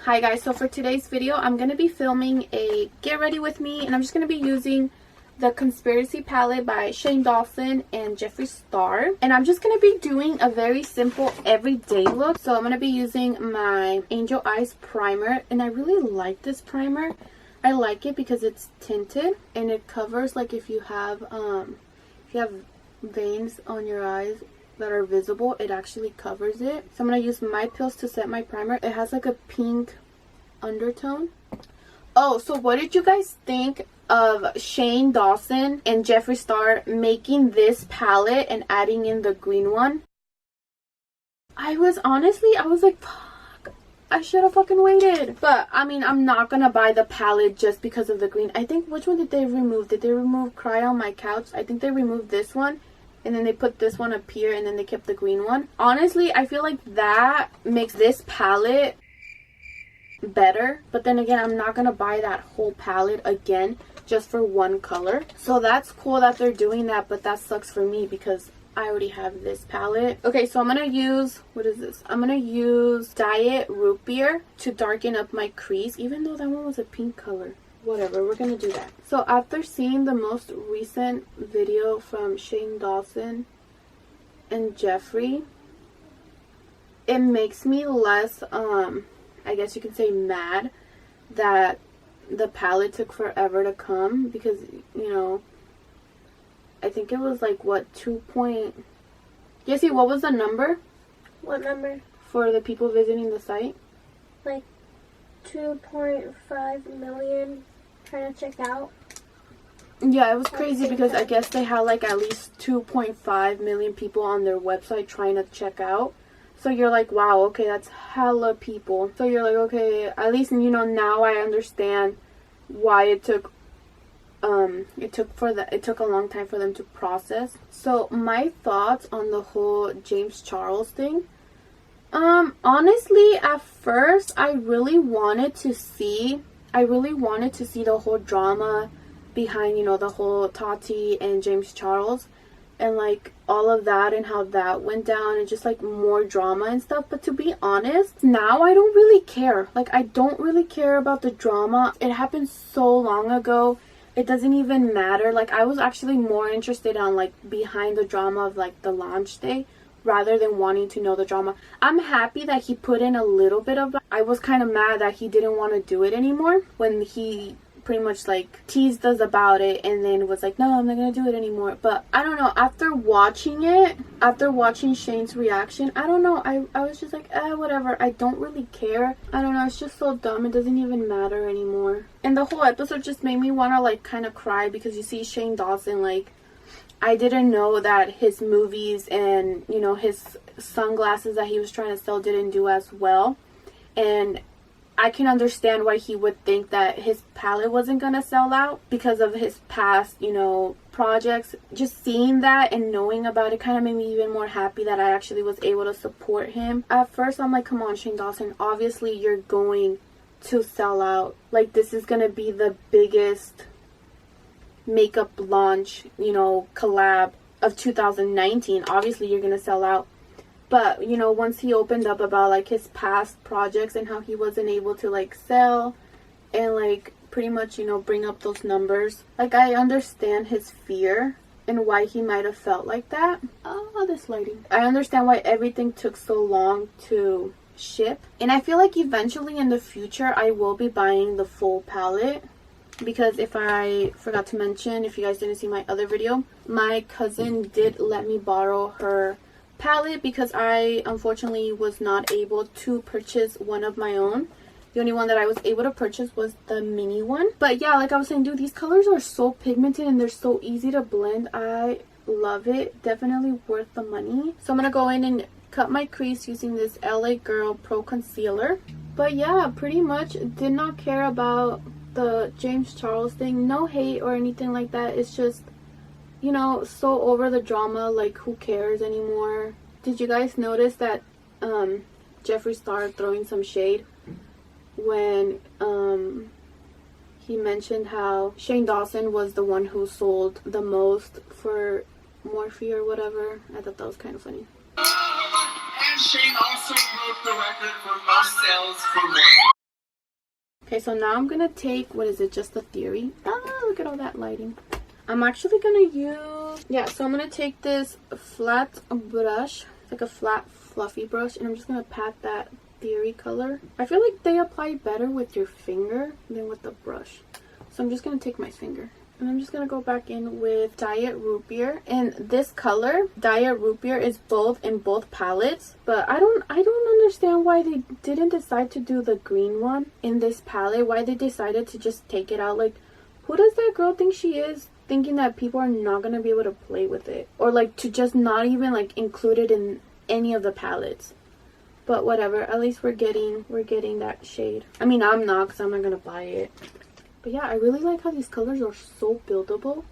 Hi guys, so for today's video I'm going to be filming a get ready with me, and I'm just going to be using the Conspiracy palette by Dawson and Jeffree Star, and I'm just going to be doing a very simple everyday look. So I'm going to be using my Angel Eyes primer, and I really like this primer. I like it because it's tinted and it covers, like, if you have veins on your eyes that are visible, it actually covers it. So I'm going to use my pills to set my primer. It has like a pink undertone. Oh, so what did you guys think of Dawson and Jeffree Star making this palette and adding in the green one? I was like, fuck, I should have fucking waited. But I mean, I'm not gonna buy the palette just because of the green. I think, which one did they remove? Did they remove Cry on My Couch? I think they removed this one, and then they put this one up here, and then they kept the green one. Honestly, I feel like that makes this palette better. But then again, I'm not gonna buy that whole palette again just for one color. So that's cool that they're doing that, but that sucks for me because I already have this palette. Okay, so I'm gonna use, what is this? I'm gonna use Diet Root Beer to darken up my crease, even though that one was a pink color. Whatever, we're gonna do that. So after seeing the most recent video from Dawson and Jeffree, it makes me less I guess you can say mad that the palette took forever to come, because, you know, I think it was like, what, Jessie, what was the number? What number? For the people visiting the site? Like 2.5 million trying to check out. Yeah, it was crazy because I guess they had like at least 2.5 million people on their website trying to check out. So you're like, wow, okay, that's hella people. So you're like, okay, at least, you know, now I understand why it took it took a long time for them to process. So my thoughts on the whole James Charles thing. Honestly, at first I really wanted to see the whole drama behind, you know, the whole Tati and James Charles and like all of that and how that went down and just like more drama and stuff. But to be honest, now I don't really care. Like, I don't really care about the drama. It happened so long ago. It doesn't even matter. Like, I was actually more interested on like behind the drama of like the launch day rather than wanting to know the drama. I'm happy that he put in a little bit of that. I was kind of mad that he didn't want to do it anymore when he pretty much like teased us about it and then was like, no, I'm not gonna do it anymore. But I don't know, after watching Shane's reaction, I don't know, I was just like, whatever, I don't really care. I don't know, it's just so dumb, it doesn't even matter anymore. And the whole episode just made me want to like kind of cry, because you see Shane Dawson, like, I didn't know that his movies and, you know, his sunglasses that he was trying to sell didn't do as well. And I can understand why he would think that his palette wasn't gonna sell out because of his past, you know, projects. Just seeing that and knowing about it kind of made me even more happy that I actually was able to support him. At first, I'm like, come on, Shane Dawson, obviously you're going to sell out. Like, this is gonna be the biggest makeup launch, you know, collab of 2019. Obviously, you're gonna sell out. But, you know, once he opened up about, like, his past projects and how he wasn't able to, like, sell and, like, pretty much, you know, bring up those numbers. Like, I understand his fear and why he might have felt like that. Oh, this lighting. I understand why everything took so long to ship. And I feel like eventually in the future, I will be buying the full palette. Because if I forgot to mention, if you guys didn't see my other video, my cousin did let me borrow her palette because I unfortunately was not able to purchase one of my own. The only one that I was able to purchase was the mini one. But yeah, like I was saying, dude, these colors are so pigmented and they're so easy to blend. I love it. Definitely worth the money. So I'm gonna go in and cut my crease using this LA Girl Pro Concealer. But yeah, pretty much did not care about the James Charles thing. No hate or anything like that. It's just, you know, so over the drama. Like, who cares anymore? Did you guys notice that Jeffree started throwing some shade when he mentioned how Shane Dawson was the one who sold the most for Morphe or whatever? I thought that was kind of funny. And Shane also broke the record for most sales for one. Okay, so now I'm gonna take, what is it, just the Theory. Ah, look at all that lighting. I'm actually gonna use, yeah, so I'm gonna take this flat brush. It's like a flat, fluffy brush, and I'm just gonna pat that Theory color. I feel like they apply better with your finger than with the brush. So I'm just gonna take my finger. And I'm just gonna go back in with Diet Root Beer. And this color, Diet Root Beer, is both in both palettes. But I don't understand why they didn't decide to do the green one in this palette. Why they decided to just take it out. Like, who does that girl think she is? Thinking that people are not gonna be able to play with it. Or like to just not even like include it in any of the palettes. But whatever, at least we're getting that shade. I mean, I'm not, because I'm not gonna buy it. But yeah, I really like how these colors are so buildable.